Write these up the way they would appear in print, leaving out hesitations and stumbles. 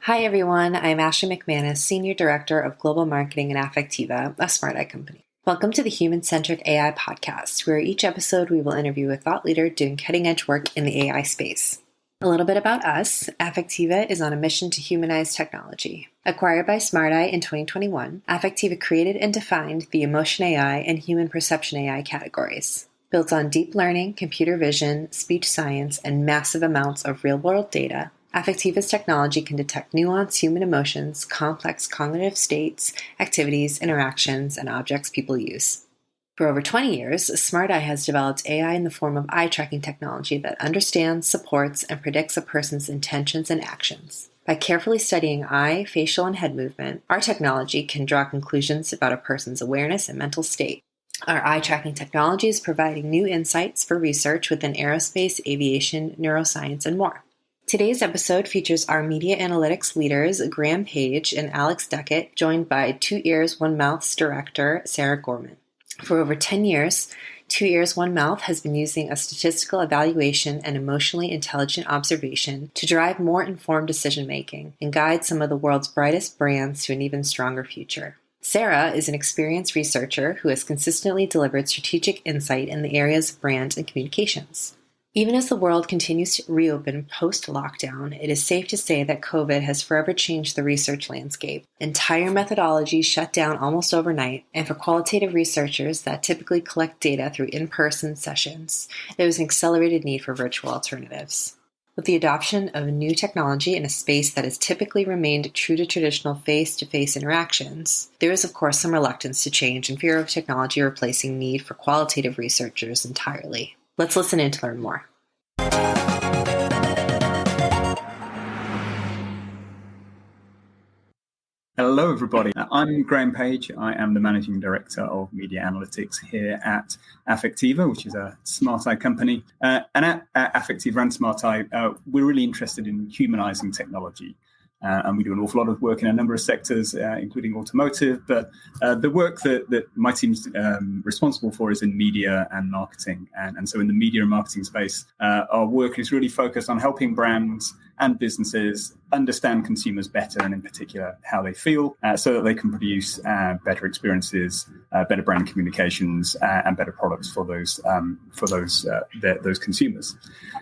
Hi, everyone. I'm Ashley McManus, Senior Director of Global Marketing at Affectiva, a smart eye company. Welcome to the Human-Centric AI Podcast, where each episode we will interview a thought leader doing cutting-edge work in the AI space. A little bit about us. Affectiva is on a mission to humanize technology. Acquired by Smart Eye in 2021, Affectiva created and defined the emotion AI and human perception AI categories. Built on deep learning, computer vision, speech science, and massive amounts of real-world data, Affectiva's technology can detect nuanced human emotions, complex cognitive states, activities, interactions, and objects people use. For over 20 years, Smart Eye has developed AI in the form of eye tracking technology that understands, supports, and predicts a person's intentions and actions. By carefully studying eye, facial, and head movement, our technology can draw conclusions about a person's awareness and mental state. Our eye tracking technology is providing new insights for research within aerospace, aviation, neuroscience, and more. Today's episode features our media analytics leaders, Graham Page and Alex Duckett, joined by Two Ears, One Mouth's director, Sarah Gorman. For over 10 years, Two Ears, One Mouth has been using a statistical evaluation and emotionally intelligent observation to drive more informed decision-making and guide some of the world's brightest brands to an even stronger future. Sarah is an experienced researcher who has consistently delivered strategic insight in the areas of brand and communications. Even as the world continues to reopen post-lockdown, it is safe to say that COVID has forever changed the research landscape. Entire methodologies shut down almost overnight, and for qualitative researchers that typically collect data through in-person sessions, there was an accelerated need for virtual alternatives. With the adoption of new technology in a space that has typically remained true to traditional face-to-face interactions, there is of course some reluctance to change and fear of technology replacing need for qualitative researchers entirely. Let's listen in to learn more. Hello, everybody. I'm Graham Page. I am the Managing Director of Media Analytics here at Affectiva, which is a smart eye company. And at Affectiva and Smart Eye, we're really interested in humanizing technology. And we do an awful lot of work in a number of sectors, including automotive. But the work that my team's responsible for is in media and marketing. And so in the media and marketing space, our work is really focused on helping brands and businesses understand consumers better, and in particular, how they feel, so that they can produce better experiences, better brand communications, and better products for those consumers.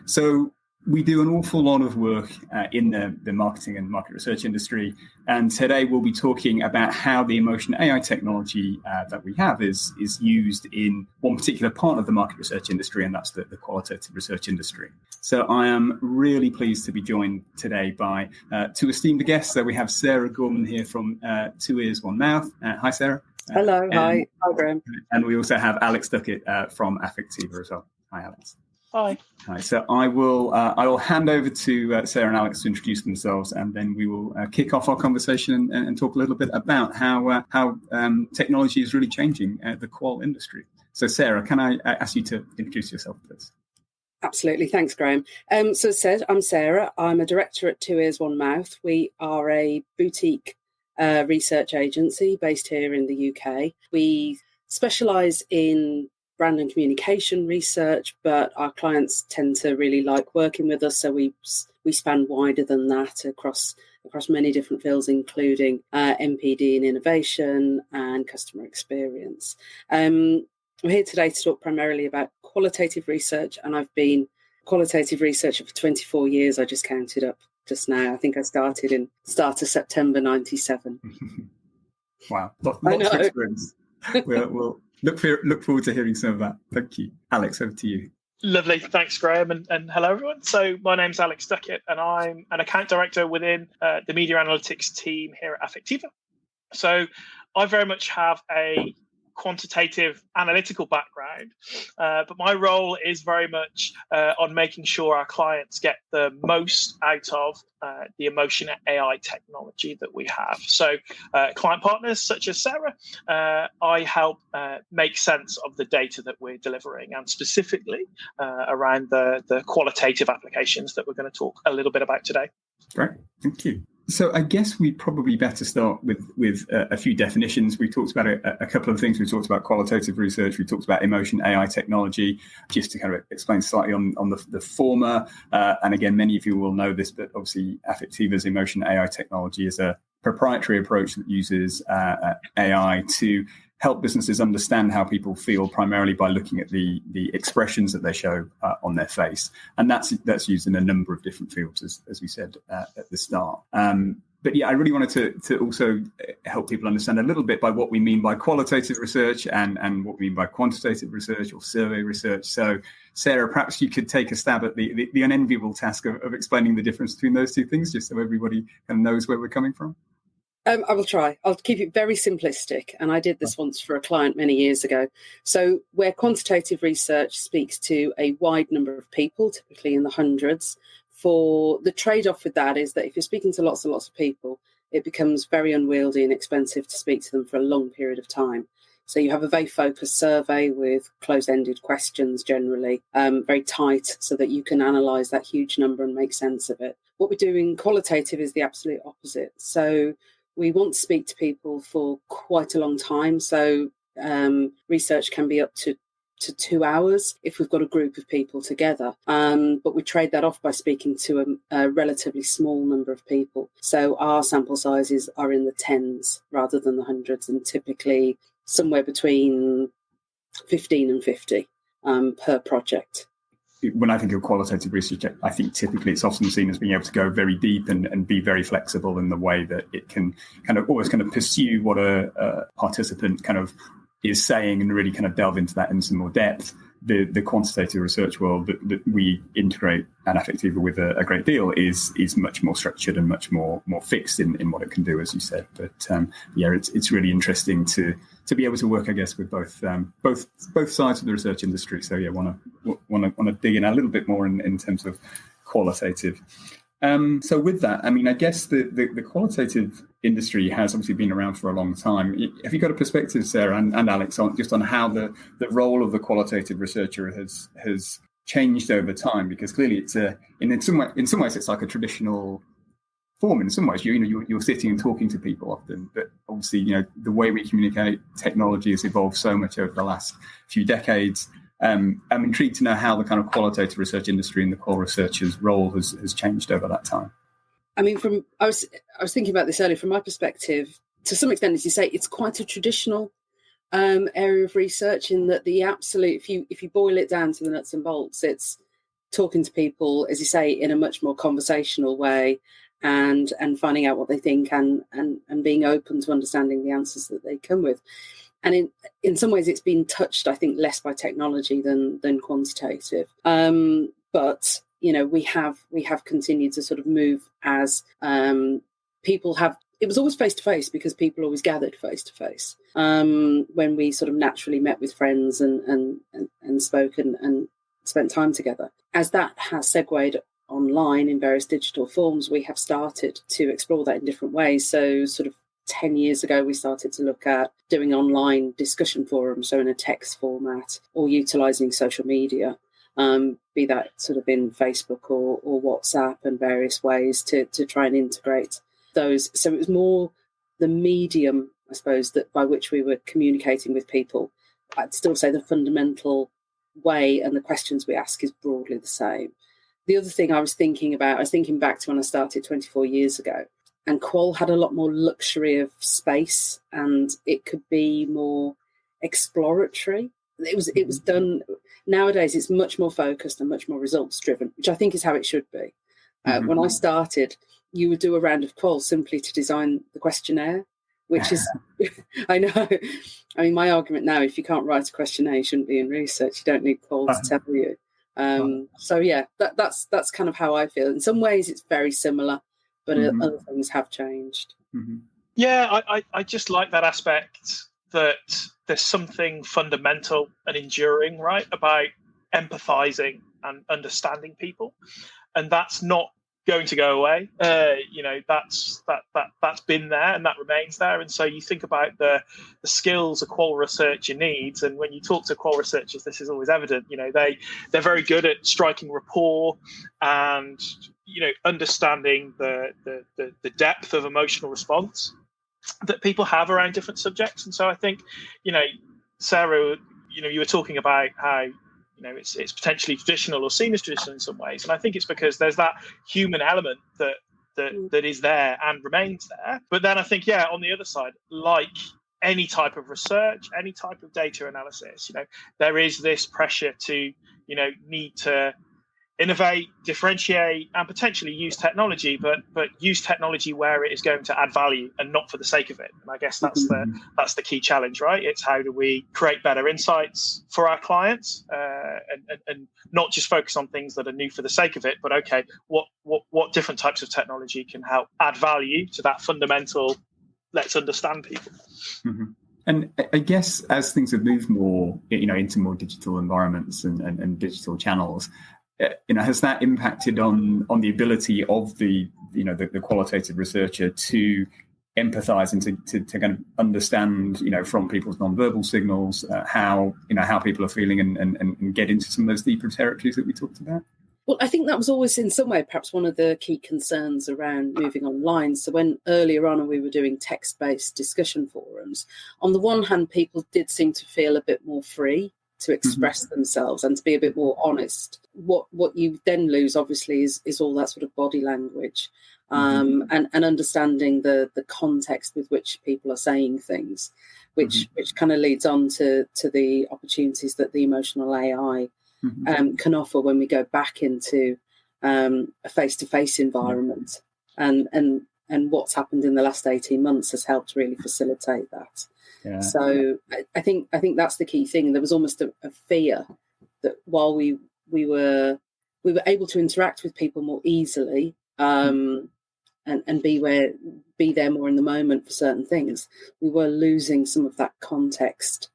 So we do an awful lot of work in the marketing and market research industry. And today we'll be talking about how the emotion AI technology that we have is used in one particular part of the market research industry, and that's the qualitative research industry. So I am really pleased to be joined today by two esteemed guests. So we have Sarah Gorman here from Two Ears, One Mouth. Hi, Sarah. Hello. Hi, Graham. And we also have Alex Duckett from Affectiva as well. Hi, Alex. Hi. Hi. So I will hand over to Sarah and Alex to introduce themselves, and then we will kick off our conversation and talk a little bit about how technology is really changing the qual industry. So Sarah, can I ask you to introduce yourself, please? Absolutely. Thanks, Graham. So as said, I'm Sarah. I'm a director at Two Ears, One Mouth. We are a boutique research agency based here in the UK. We specialise in brand and communication research, but our clients tend to really like working with us. So we span wider than that across many different fields, including MPD and innovation and customer experience. We're here today to talk primarily about qualitative research, and I've been a qualitative researcher for 24 years. I just counted up just now. I think I started in start of September 97. Wow, lots of experience. We'll look forward to hearing some of that. Thank you. Alex, over to you. Lovely. Thanks, Graham. And hello, everyone. So my name's Alex Duckett, and I'm an account director within the media analytics team here at Affectiva. So I very much have a quantitative analytical background, but my role is very much on making sure our clients get the most out of the emotion AI technology that we have. So client partners such as Sarah, I help make sense of the data that we're delivering, and specifically around the qualitative applications that we're going to talk a little bit about today. Great, thank you. So I guess we probably better start with a few definitions. We talked about a couple of things. We talked about qualitative research. We talked about emotion AI technology, just to kind of explain slightly on the former. And again, many of you will know this, but obviously Affectiva's emotion AI technology is a proprietary approach that uses AI to help businesses understand how people feel, primarily by looking at the expressions that they show on their face. And that's used in a number of different fields, as we said at the start. But yeah, I really wanted to also help people understand a little bit by what we mean by qualitative research and what we mean by quantitative research or survey research. So Sarah, perhaps you could take a stab at the unenviable task of explaining the difference between those two things, just so everybody kind of knows where we're coming from. I will try. I'll keep it very simplistic. And I did this once for a client many years ago. So where quantitative research speaks to a wide number of people, typically in the hundreds, for the trade-off with that is that if you're speaking to lots and lots of people, it becomes very unwieldy and expensive to speak to them for a long period of time. So you have a very focused survey with closed-ended questions generally, very tight, so that you can analyse that huge number and make sense of it. What we do in qualitative is the absolute opposite. So we want to speak to people for quite a long time. So research can be up to 2 hours if we've got a group of people together. But we trade that off by speaking to a relatively small number of people. So our sample sizes are in the tens rather than the hundreds, and typically somewhere between 15 and 50 per project. When I think of qualitative research, I think typically it's often seen as being able to go very deep and be very flexible in the way that it can kind of always kind of pursue what a participant kind of is saying and really kind of delve into that in some more depth. The quantitative research world that we integrate at Affectiva with a great deal is much more structured and much more fixed in what it can do, as you said. But yeah, it's really interesting to be able to work, I guess, with both sides of the research industry. So yeah, want to dig in a little bit more in terms of qualitative. So with that, I mean, I guess the qualitative industry has obviously been around for a long time. Have you got a perspective, Sarah and Alex, on how the role of the qualitative researcher has changed over time? Because clearly it's in some ways it's like a traditional form. In some ways, you're sitting and talking to people often, but obviously, the way we communicate, technology has evolved so much over the last few decades. I'm intrigued to know how the kind of qualitative research industry and the qual researcher's role has changed over that time. I mean, I was thinking about this earlier. From my perspective, to some extent, as you say, it's quite a traditional area of research in that the absolute, if you boil it down to the nuts and bolts, it's talking to people, as you say, in a much more conversational way, and finding out what they think and being open to understanding the answers that they come with. And in some ways, it's been touched, I think, less by technology than quantitative. But we have continued to sort of move as people have. It was always face to face because people always gathered face to face when we sort of naturally met with friends and spoke and spent time together. As that has segued online in various digital forms, we have started to explore that in different ways. So sort of 10 years ago, we started to look at doing online discussion forums, so in a text format, or utilising social media, be that sort of in Facebook or WhatsApp and various ways to try and integrate those. So it was more the medium, I suppose, that by which we were communicating with people. I'd still say the fundamental way and the questions we ask is broadly the same. The other thing I was thinking back to when I started 24 years ago, and Qual had a lot more luxury of space, and it could be more exploratory. It was done. Nowadays, it's much more focused and much more results driven, which I think is how it should be. When I started, you would do a round of Qual simply to design the questionnaire, which is, I know. I mean, my argument now: if you can't write a questionnaire, you shouldn't be in research. You don't need Qual to tell you. So yeah, that's kind of how I feel. In some ways, it's very similar, but other things have changed. Yeah, I just like that aspect that there's something fundamental and enduring, right, about empathizing and understanding people, and that's not going to go away. That's been there and that remains there. And so you think about the skills a qual researcher needs, and when you talk to qual researchers, this is always evident. They're very good at striking rapport and understanding the depth of emotional response that people have around different subjects. And so I think, Sarah, you were talking about how it's potentially traditional or seen as traditional in some ways, and I think it's because there's that human element that is there and remains there. But then I think, on the other side, like any type of research, any type of data analysis, there is this pressure to need to innovate, differentiate, and potentially use technology, but use technology where it is going to add value and not for the sake of it. And I guess that's the key challenge, right? It's how do we create better insights for our clients, and not just focus on things that are new for the sake of it, but okay, what different types of technology can help add value to that fundamental let's understand people. Mm-hmm. And I guess as things have moved more, into more digital environments and digital channels, has that impacted on the ability of the qualitative researcher to empathize and to kind of understand, from people's nonverbal signals, how people are feeling and get into some of those deeper territories that we talked about? Well, I think that was always in some way perhaps one of the key concerns around moving online. So when earlier on we were doing text-based discussion forums, on the one hand, people did seem to feel a bit more free to express themselves and to be a bit more honest. What you then lose, obviously, is all that sort of body language, and understanding the context with which people are saying things, which kind of leads on to the opportunities that the emotional AI can offer when we go back into a face-to-face environment. And what's happened in the last 18 months has helped really facilitate that. Yeah. So I think that's the key thing. There was almost a fear that while we were able to interact with people more easily, and be there more in the moment for certain things, we were losing some of that context,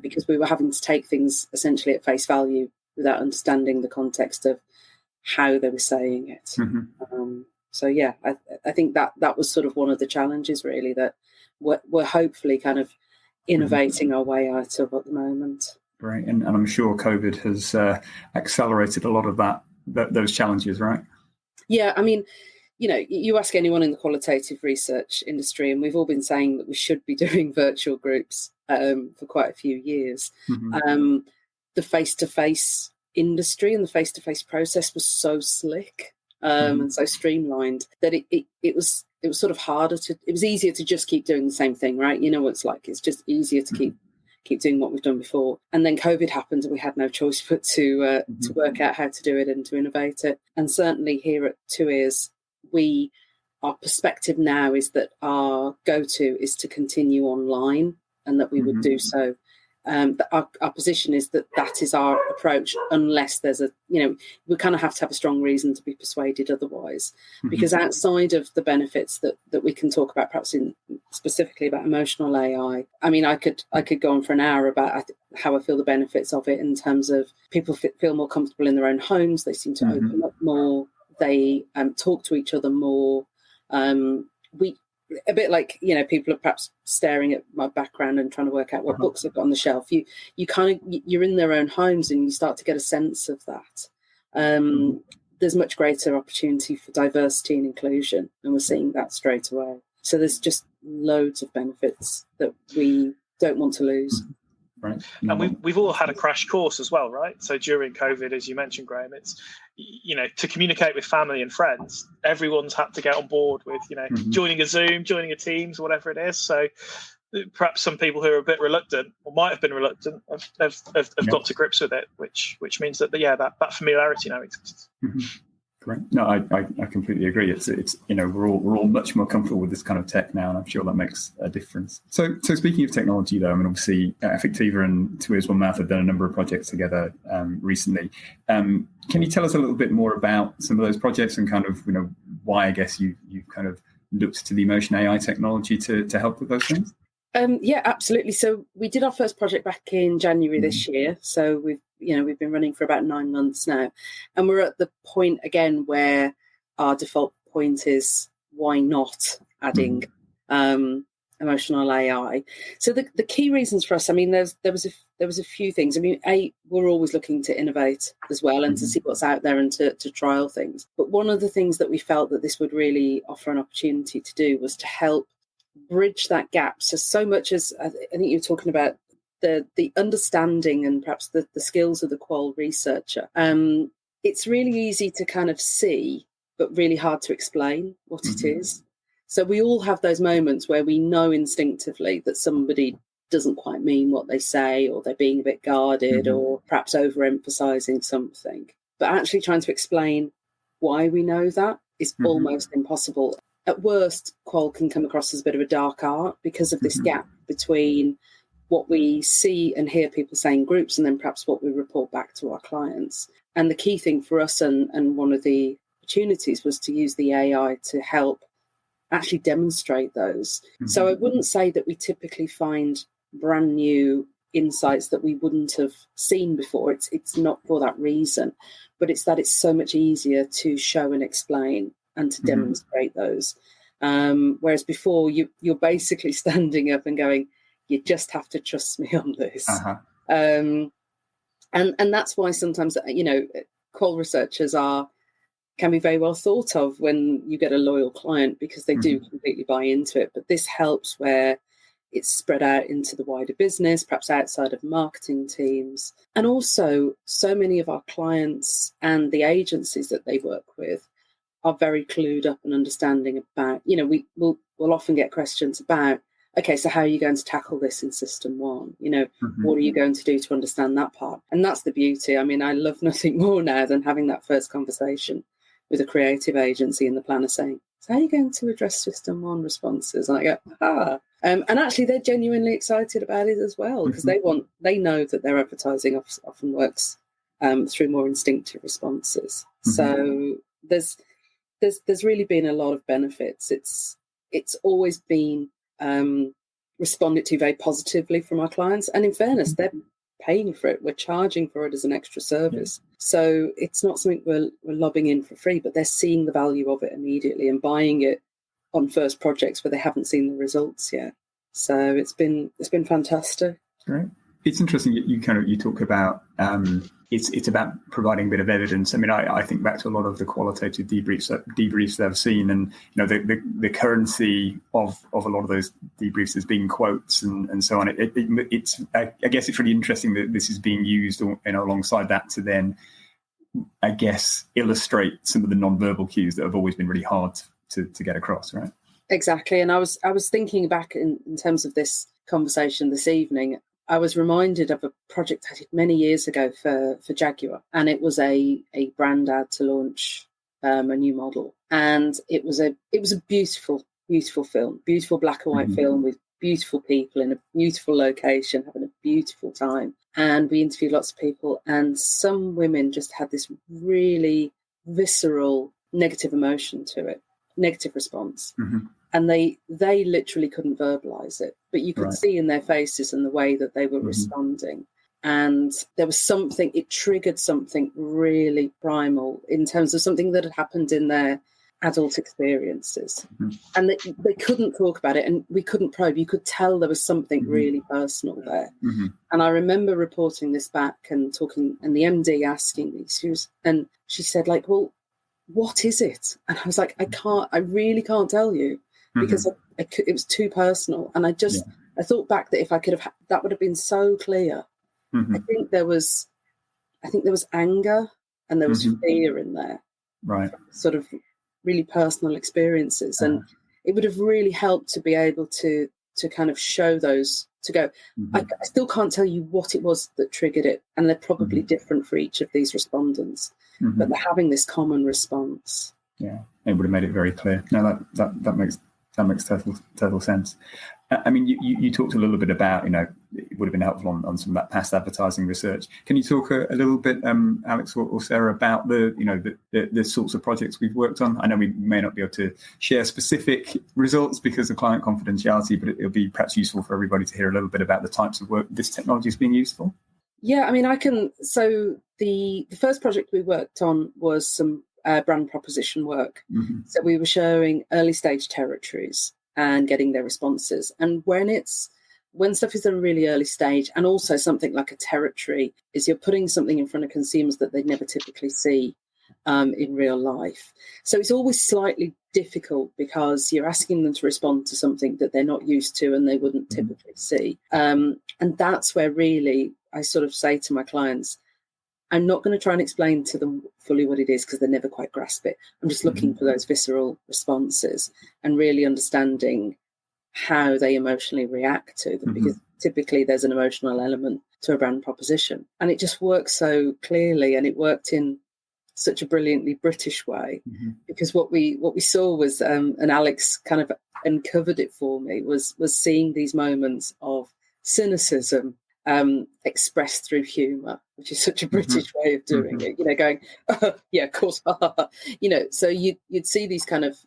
because we were having to take things essentially at face value without understanding the context of how they were saying it. I think that was sort of one of the challenges, really, that we're hopefully kind of innovating our way out of at the moment. Right, and I'm sure COVID has accelerated a lot of those challenges, right? Yeah, I mean, you ask anyone in the qualitative research industry, and we've all been saying that we should be doing virtual groups for quite a few years. The face-to-face industry and the face-to-face process was so slick and so streamlined that it was sort of harder it was easier to just keep doing the same thing, right? You know what it's like. It's just easier to keep doing what we've done before. And then COVID happened and we had no choice but to work out how to do it and to innovate it. And certainly here at Two Ears, our perspective now is that our go-to is to continue online, and that we would do so. Our position is that is our approach, unless there's we kind of have to have a strong reason to be persuaded otherwise. Because outside of the benefits that we can talk about, perhaps specifically about emotional AI, I mean, I could go on for an hour about how I feel the benefits of it in terms of people feel more comfortable in their own homes. They seem to open up more. They talk to each other more. A bit like, people are perhaps staring at my background and trying to work out what books I've got on the shelf. You're in their own homes and you start to get a sense of that. There's much greater opportunity for diversity and inclusion, and we're seeing that straight away. So there's just loads of benefits that we don't want to lose. Right. And we've all had a crash course as well, right? So during COVID, as you mentioned, Graham, it's, to communicate with family and friends, everyone's had to get on board with, joining a Zoom, joining a Teams, whatever it is. So perhaps some people who are a bit reluctant, or might have been reluctant, have got to grips with it, which means that, that familiarity now exists. Correct. No, I completely agree. It's we're all much more comfortable with this kind of tech now, and I'm sure that makes a difference. So speaking of technology, though, I mean, obviously, Affectiva and Two Ears One Mouth have done a number of projects together recently. Can you tell us a little bit more about some of those projects and kind of why I guess you kind of looked to the emotion AI technology to help with those things? Yeah, absolutely. So we did our first project back in January this year. So we've been running for about 9 months now, and we're at the point again where our default point is why not adding emotional AI. So the key reasons for us, I mean, there was a few things. I mean, we're always looking to innovate as well and to see what's out there and to trial things. But one of the things that we felt that this would really offer an opportunity to do was to help bridge that gap. So much as I think you're talking about the understanding and perhaps the skills of the qual researcher. It's really easy to kind of see, but really hard to explain what it is. So we all have those moments where we know instinctively that somebody doesn't quite mean what they say, or they're being a bit guarded, or perhaps overemphasizing something. But actually trying to explain why we know that is almost impossible. At worst, qual can come across as a bit of a dark art because of this gap between what we see and hear people say in groups and then perhaps what we report back to our clients. And the key thing for us and one of the opportunities was to use the AI to help actually demonstrate those. So I wouldn't say that we typically find brand new insights that we wouldn't have seen before. It's not for that reason, but it's that it's so much easier to show and explain and to demonstrate those. Whereas before you're basically standing up and going, you just have to trust me on this. And that's why sometimes, qual researchers can be very well thought of when you get a loyal client, because they do completely buy into it. But this helps where it's spread out into the wider business, perhaps outside of marketing teams. And also, so many of our clients and the agencies that they work with are very clued up and understanding about, we'll often get questions about, okay, so how are you going to tackle this in System 1? What are you going to do to understand that part? And that's the beauty. I mean, I love nothing more now than having that first conversation with a creative agency and the planner saying, so how are you going to address System 1 responses? And I go, and actually they're genuinely excited about it as well, because they know that their advertising often works through more instinctive responses. So there's really been a lot of benefits. It's always been responded to very positively from our clients. And in fairness, they're paying for it. We're charging for it as an extra service. So it's not something we're lobbing in for free, but they're seeing the value of it immediately and buying it on first projects where they haven't seen the results yet. So it's been fantastic. Great. It's interesting you talk about it's about providing a bit of evidence. I mean, I think back to a lot of the qualitative debriefs that I've seen, and the currency of a lot of those debriefs as being quotes and so on. I guess it's really interesting that this is being used alongside that to then, I guess, illustrate some of the non-verbal cues that have always been really hard to get across, right? Exactly. And I was thinking back in terms of this conversation this evening. I was reminded of a project I did many years ago for Jaguar, and it was a brand ad to launch a new model, and it was a beautiful film, beautiful black and white film with beautiful people in a beautiful location having a beautiful time. And we interviewed lots of people, and some women just had this really visceral negative emotion to it, negative response. And they literally couldn't verbalize it, but you could see in their faces and the way that they were responding. And there was something, it triggered something really primal in terms of something that had happened in their adult experiences. And they couldn't talk about it, and we couldn't probe. You could tell there was something really personal there. And I remember reporting this back and talking, and the MD asking me, she said, like, well, what is it? And I was like, I really can't tell you, because it was too personal. And I thought back that if I could have, that would have been so clear. I think there was anger and there was fear in there, right? Sort of really personal experiences, and it would have really helped to be able to kind of show those. To go, I still can't tell you what it was that triggered it, and they're probably different for each of these respondents, but they're having this common response. Yeah, it would have made it very clear. No, that makes total sense. I mean, you talked a little bit about, it would have been helpful on some of that past advertising research. Can you talk a little bit, Alex or Sarah, about the sorts of projects we've worked on? I know we may not be able to share specific results because of client confidentiality, but it'll be perhaps useful for everybody to hear a little bit about the types of work this technology is being used for. Yeah, I mean, I can. So the first project we worked on was some brand proposition work. So we were showing early stage territories and getting their responses. And when stuff is at a really early stage, and also something like a territory, is you're putting something in front of consumers that they'd never typically see in real life. So it's always slightly difficult because you're asking them to respond to something that they're not used to and they wouldn't typically see. And that's where really I sort of say to my clients, I'm not going to try and explain to them fully what it is because they never quite grasp it. I'm just looking for those visceral responses and really understanding how they emotionally react to them, because typically there's an emotional element to a brand proposition. And it just works so clearly, and it worked in such a brilliantly British way, because what we saw was, and Alex kind of uncovered it for me, was seeing these moments of cynicism expressed through humour, which is such a British way of doing it. You know, going, oh, yeah, of course, you know. So you'd see these kind of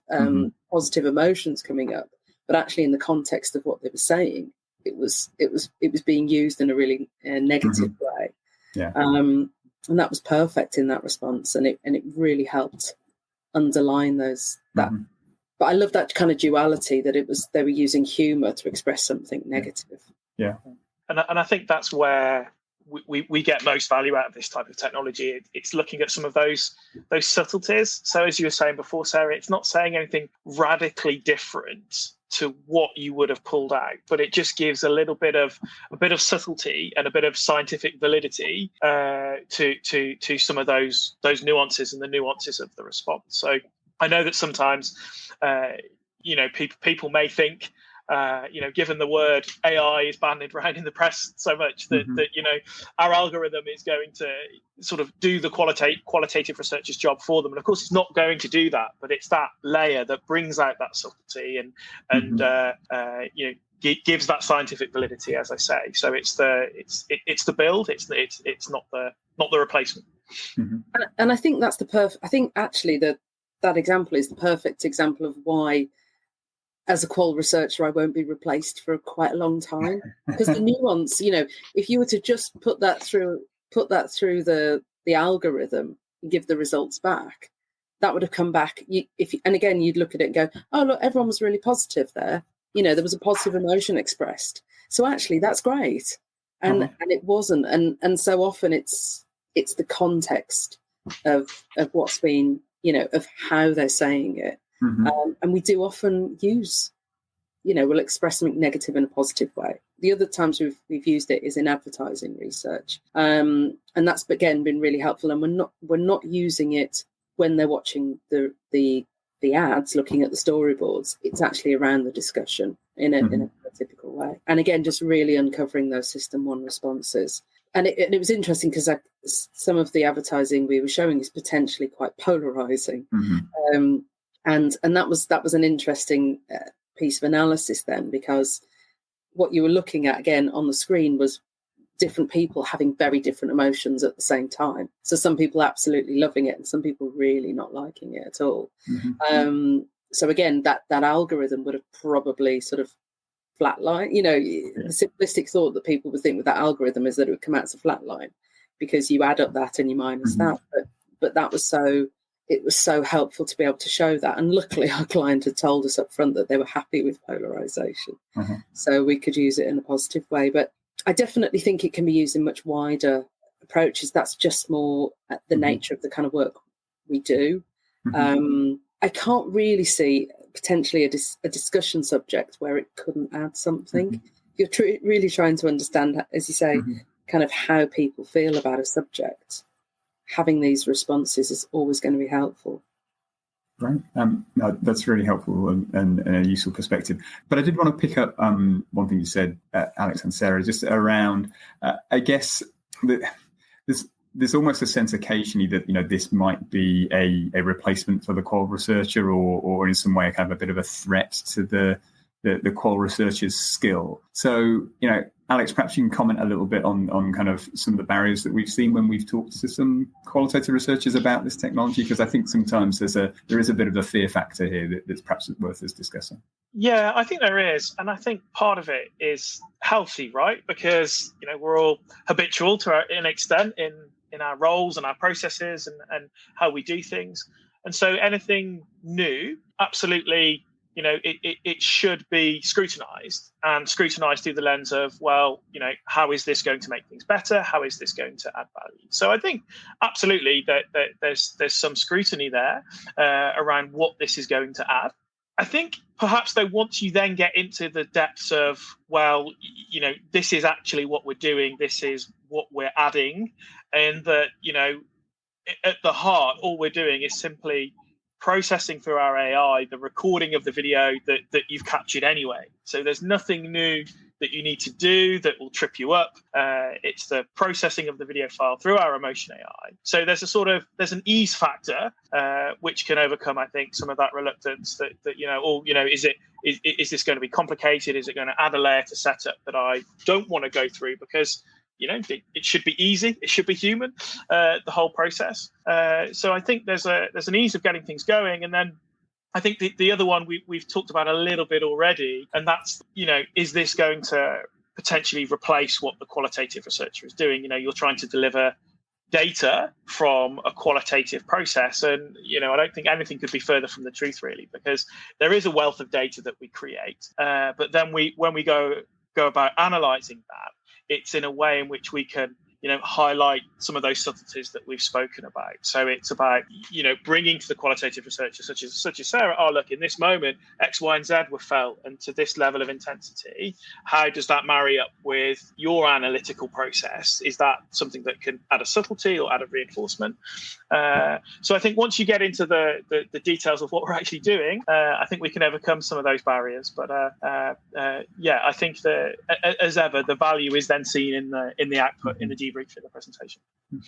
positive emotions coming up, but actually in the context of what they were saying, it was being used in a really negative way. Yeah. And that was perfect in that response, and it really helped underline that. But I love that kind of duality, that they were using humour to express something negative. Yeah. And I think that's where we get most value out of this type of technology. It's looking at some of those subtleties. So as you were saying before, Sarah, it's not saying anything radically different to what you would have pulled out, but it just gives a bit of subtlety and a bit of scientific validity to some of those nuances and the nuances of the response. So I know that sometimes people may think, given the word AI is bandied around in the press so much that our algorithm is going to sort of do the qualitative researcher's job for them, and of course it's not going to do that, but it's that layer that brings out that subtlety and gives that scientific validity, as I say. So it's the build, it's not the replacement. And I think that's I think actually that example is the perfect example of why, as a qual researcher, I won't be replaced for quite a long time, because the nuance, if you were to just put that through the algorithm and give the results back, that would have come back. And again, you'd look at it and go, oh, look, everyone was really positive there. There was a positive emotion expressed. So actually, that's great. And it wasn't. And so often it's the context of what's been, of how they're saying it. And we do often use, we'll express something negative in a positive way. The other times we've used it is in advertising research, and that's again been really helpful. And we're not using it when they're watching the ads, looking at the storyboards. It's actually around the discussion in a typical way. And again, just really uncovering those system one responses. And it was interesting because some of the advertising we were showing is potentially quite polarizing. And that was an interesting piece of analysis then, because what you were looking at again on the screen was different people having very different emotions at the same time. So some people absolutely loving it and some people really not liking it at all. So again, that algorithm would have probably sort of flatline. The simplistic thought that people would think with that algorithm is that it would come out as a flat line because you add up that and you minus that. But that was it was so helpful to be able to show that. And luckily our client had told us up front that they were happy with polarization. So we could use it in a positive way. But I definitely think it can be used in much wider approaches. That's just more the nature of the kind of work we do. I can't really see potentially a discussion subject where it couldn't add something. You're really trying to understand, as you say, kind of how people feel about a subject. Having these responses is always going to be helpful. Right. No, that's really helpful and a useful perspective. But I did want to pick up one thing you said, Alex and Sarah, just around, I guess, there's almost a sense occasionally that, this might be a replacement for the qual researcher or in some way kind of a bit of a threat to the qual researcher's skill. So, Alex, perhaps you can comment a little bit on kind of some of the barriers that we've seen when we've talked to some qualitative researchers about this technology, because I think sometimes there is a bit of a fear factor here that's perhaps worth us discussing. Yeah, I think there is. And I think part of it is healthy, right? Because, we're all habitual to an extent in our roles and our processes and how we do things. And so anything new, absolutely it should be scrutinized through the lens of, well, how is this going to make things better? How is this going to add value? So I think absolutely that there's some scrutiny there around what this is going to add. I think perhaps though, once you then get into the depths of, well, this is actually what we're doing, this is what we're adding, and that, at the heart, all we're doing is simply processing through our AI the recording of the video that you've captured anyway. So there's nothing new that you need to do that will trip you up. It's the processing of the video file through our emotion AI. So there's an ease factor which can overcome, I think, some of that reluctance that is this going to be complicated? Is it going to add a layer to setup that I don't want to go through? Because it should be easy. It should be human, the whole process. So I think there's an ease of getting things going. And then I think the other one we've talked about a little bit already, and that's, is this going to potentially replace what the qualitative researcher is doing? You're trying to deliver data from a qualitative process. And, I don't think anything could be further from the truth, really, because there is a wealth of data that we create. But then when we go about analyzing that, it's in a way in which we can, highlight some of those subtleties that we've spoken about. So it's about, bringing to the qualitative researcher, such as Sarah, look, in this moment, X, Y, and Z were felt, and to this level of intensity, how does that marry up with your analytical process? Is that something that can add a subtlety or add a reinforcement? So I think once you get into the details of what we're actually doing, I think we can overcome some of those barriers. But I think that, as ever, the value is then seen in the output, in the debrief in the presentation.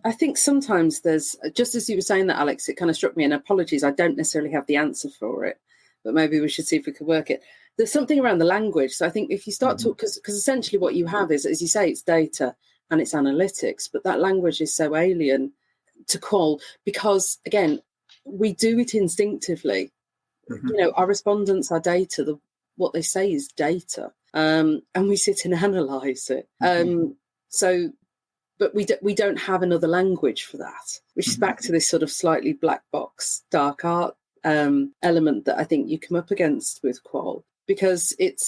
I think sometimes there's, just as you were saying that, Alex, it kind of struck me, and apologies, I don't necessarily have the answer for it, but maybe we should see if we could work it. There's something around the language. So I think if you start to, because essentially what you have is, as you say, it's data and it's analytics, but that language is so alien to qual because, again, we do it instinctively. Our respondents are data. What they say is data, and we sit and analyse it. But we don't have another language for that, which is back to this sort of slightly black box, dark art element that I think you come up against with qual, because it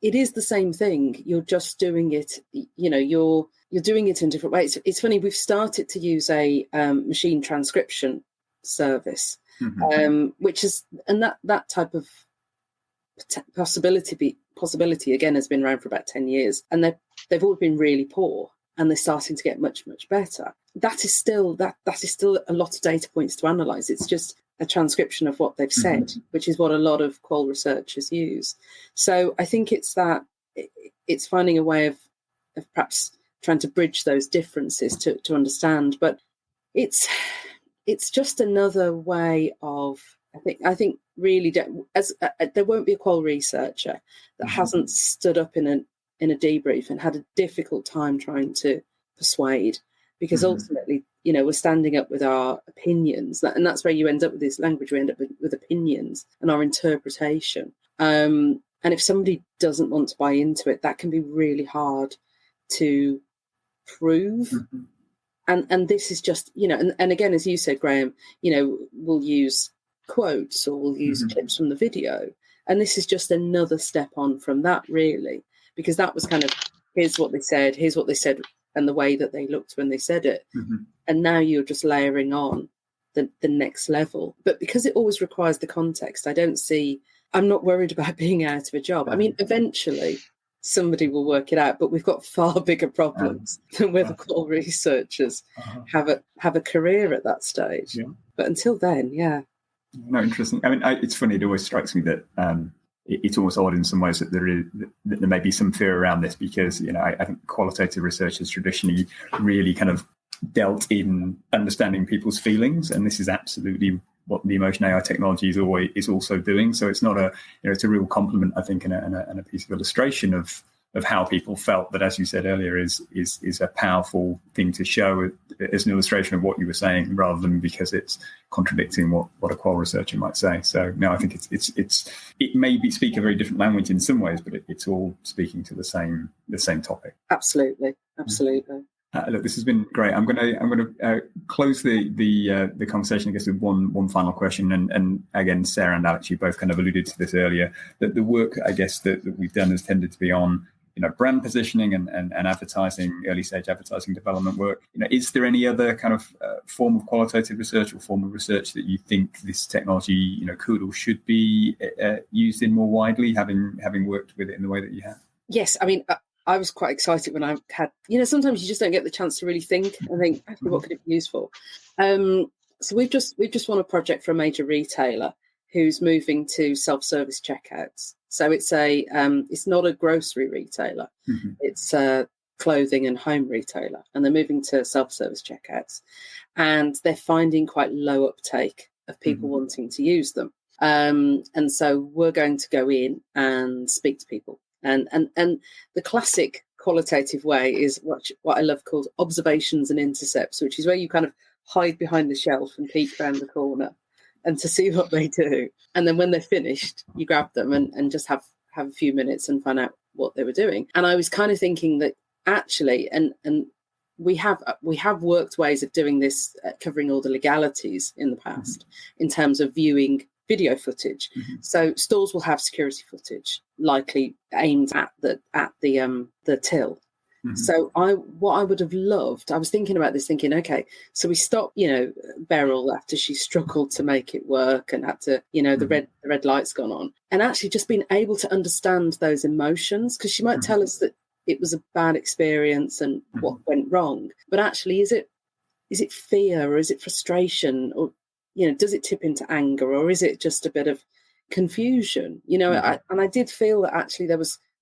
is the same thing. You're just doing it. You're doing it in different ways. It's funny. We've started to use a machine transcription service, which is, and that type of possibility again has been around for about 10 years, and they've all been really poor. And they're starting to get much, much better. That is still a lot of data points to analyse. It's just a transcription of what they've said, which is what a lot of qual researchers use. So I think it's finding a way of perhaps trying to bridge those differences to understand. But it's just another way of, I think really, there won't be a qual researcher that hasn't stood up in a debrief and had a difficult time trying to persuade, because ultimately, we're standing up with our opinions, and that's where you end up with this language. We end up with opinions and our interpretation. And if somebody doesn't want to buy into it, that can be really hard to prove. And this is just, and again, as you said, Graham, we'll use quotes or we'll use clips from the video. And this is just another step on from that, really. Because that was kind of, here's what they said, and the way that they looked when they said it. And now you're just layering on the next level. But because it always requires the context, I'm not worried about being out of a job. I mean, eventually somebody will work it out, but we've got far bigger problems than whether qual researchers have a career at that stage. Yeah. But until then, yeah. No, interesting. I mean, it's funny, it always strikes me that it's almost odd in some ways that there may be some fear around this, because I think qualitative research has traditionally really kind of dealt in understanding people's feelings, and this is absolutely what the emotion AI technology is also doing. So it's not it's a real compliment, I think, and a piece of illustration of how people felt. But as you said earlier, is a powerful thing to show as an illustration of what you were saying, rather than because it's contradicting what a qual researcher might say. So no, I think it may speak a very different language in some ways, but it's all speaking to the same topic. Absolutely. Look, this has been great. I'm going to close the conversation, I guess, with one final question. And again, Sarah and Alex, you both kind of alluded to this earlier. That the work, I guess, that we've done has tended to be on, brand positioning and advertising, early stage advertising development work. Is there any other kind of form of qualitative research or form of research that you think this technology, could or should be used in more widely, having worked with it in the way that you have? Yes, I mean, I was quite excited when I had, sometimes you just don't get the chance to really think and think, actually, what could it be used for? So we've just won a project for a major retailer who's moving to self-service checkouts. So it's not a grocery retailer, it's a clothing and home retailer, and they're moving to self-service checkouts, and they're finding quite low uptake of people wanting to use them. And so we're going to go in and speak to people. And the classic qualitative way is what I love called observations and intercepts, which is where you kind of hide behind the shelf and peek around the corner and to see what they do. And then when they're finished, you grab them and just have a few minutes and find out what they were doing. And I was kind of thinking that actually, and we have worked ways of doing this, covering all the legalities in the past in terms of viewing video footage. So stores will have security footage, likely aimed at the till. So what I would have loved, I was thinking about this, thinking, okay, so we stopped, Beryl after she struggled to make it work and had to, the red light's gone on, and actually just being able to understand those emotions, because she might tell us that it was a bad experience and what went wrong, but actually, is it fear or is it frustration, or does it tip into anger, or is it just a bit of confusion? I did feel that actually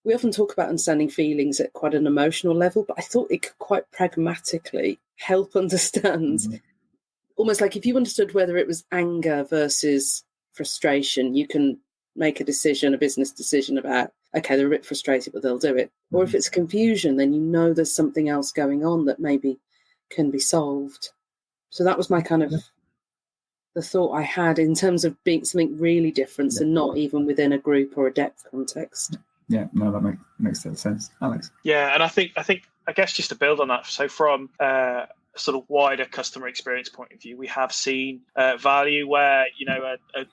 we often talk about understanding feelings at quite an emotional level, but I thought it could quite pragmatically help understand, almost like if you understood whether it was anger versus frustration, you can make a business decision about, okay, they're a bit frustrated, but they'll do it. Or if it's confusion, then there's something else going on that maybe can be solved. So that was my kind of the thought I had in terms of being something really different and not even within a group or a depth context. Yeah, no, that makes sense. Alex? Yeah, and I guess just to build on that, so from a sort of wider customer experience point of view, we have seen value where,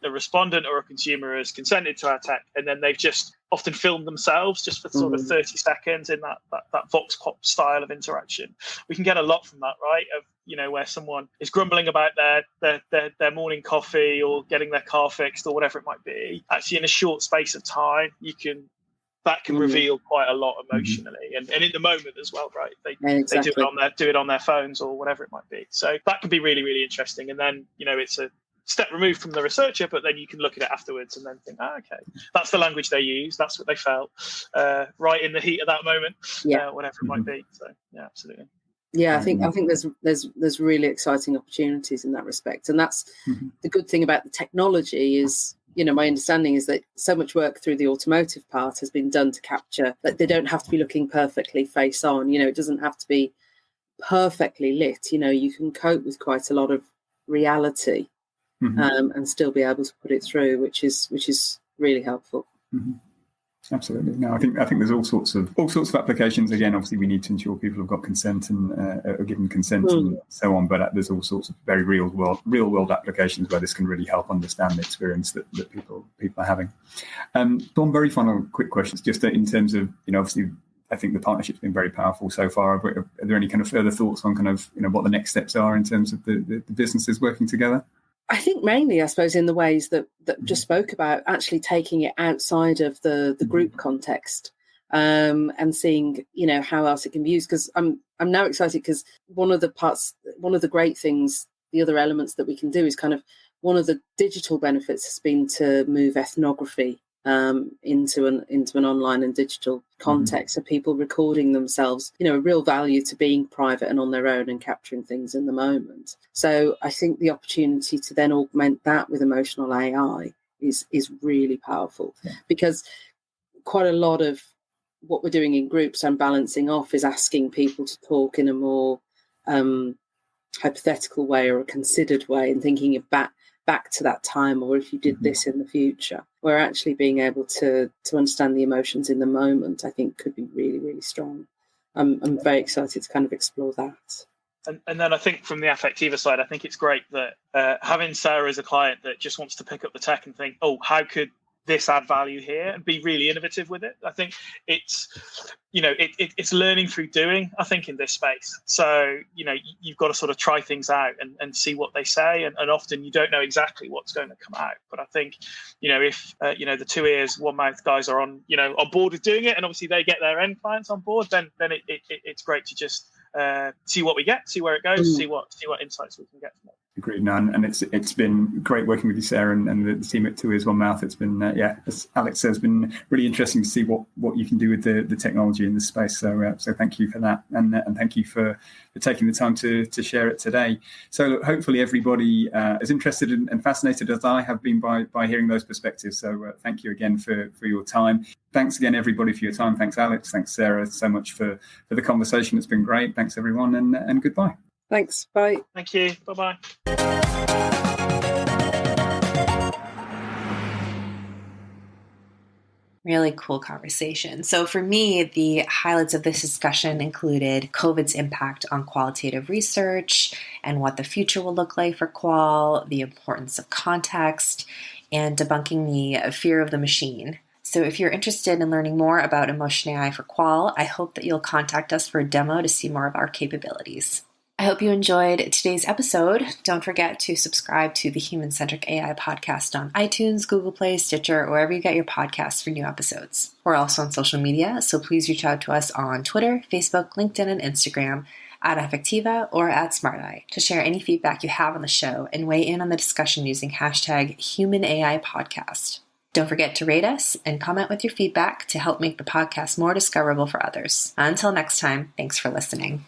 a respondent or a consumer has consented to our tech, and then they've just often filmed themselves just for sort of 30 seconds in that vox pop style of interaction. We can get a lot from that, right? Of, where someone is grumbling about their morning coffee or getting their car fixed or whatever it might be. Actually, in a short space of time, that can reveal quite a lot emotionally and in the moment as well, right? They do it on their phones or whatever it might be. So that can be really, really interesting. And then, it's a step removed from the researcher, but then you can look at it afterwards and then think, okay, that's the language they use. That's what they felt right in the heat of that moment, whatever it might be. So yeah, absolutely. Yeah, I think there's really exciting opportunities in that respect. And that's the good thing about the technology is, my understanding is that so much work through the automotive part has been done to capture that they don't have to be looking perfectly face on. It doesn't have to be perfectly lit. You can cope with quite a lot of reality and still be able to put it through, which is really helpful. Absolutely. No, I think there's all sorts of applications. Again, obviously, we need to ensure people have got consent and are given consent and so on. But there's all sorts of very real world applications where this can really help understand the experience that people are having. One very final quick questions, just in terms of obviously, I think the partnership's been very powerful so far. Are there any kind of further thoughts on kind of what the next steps are in terms of the businesses working together? I think mainly, I suppose, in the ways that just spoke about, actually taking it outside of the group context and seeing, how else it can be used. Because I'm now excited because one of the great things, the other elements that we can do is kind of one of the digital benefits has been to move ethnography into an online and digital context. So people recording themselves, a real value to being private and on their own and capturing things in the moment. So I think the opportunity to then augment that with emotional AI is really powerful because quite a lot of what we're doing in groups and balancing off is asking people to talk in a more hypothetical way or a considered way and thinking back to that time, or if you did this in the future, where actually being able to understand the emotions in the moment, I think could be really, really strong. I'm very excited to kind of explore that. And then I think from the Affectiva side, I think it's great that having Sarah as a client that just wants to pick up the tech and think, oh, how could this add value here, and be really innovative with it. I think it's, it's learning through doing, I think, in this space. So, you've got to sort of try things out and see what they say. And often you don't know exactly what's going to come out. But I think, if, the 2 ears, 1 mouth guys are on board with doing it, and obviously they get their end clients on board, then it's great to just see what we get, see where it goes, see what insights we can get from it. Agreed, Nan. And it's been great working with you, Sarah, and the team at 2 Ears, 1 Mouth. It's been, as Alex says, been really interesting to see what you can do with the technology in this space. So thank you for that, and thank you for taking the time to share it today. So hopefully everybody is interested and fascinated as I have been by hearing those perspectives. So thank you again for your time. Thanks again, everybody, for your time. Thanks, Alex. Thanks, Sarah, so much for the conversation. It's been great. Thanks, everyone, and goodbye. Thanks. Bye. Thank you. Bye-bye. Really cool conversation. So for me, the highlights of this discussion included COVID's impact on qualitative research and what the future will look like for qual, the importance of context, and debunking the fear of the machine. So if you're interested in learning more about Emotion AI for qual, I hope that you'll contact us for a demo to see more of our capabilities. I hope you enjoyed today's episode. Don't forget to subscribe to the Human Centric AI podcast on iTunes, Google Play, Stitcher, or wherever you get your podcasts for new episodes. We're also on social media, so please reach out to us on Twitter, Facebook, LinkedIn, and Instagram at Affectiva or at SmartEye to share any feedback you have on the show and weigh in on the discussion using hashtag HumanAIPodcast. Don't forget to rate us and comment with your feedback to help make the podcast more discoverable for others. Until next time, thanks for listening.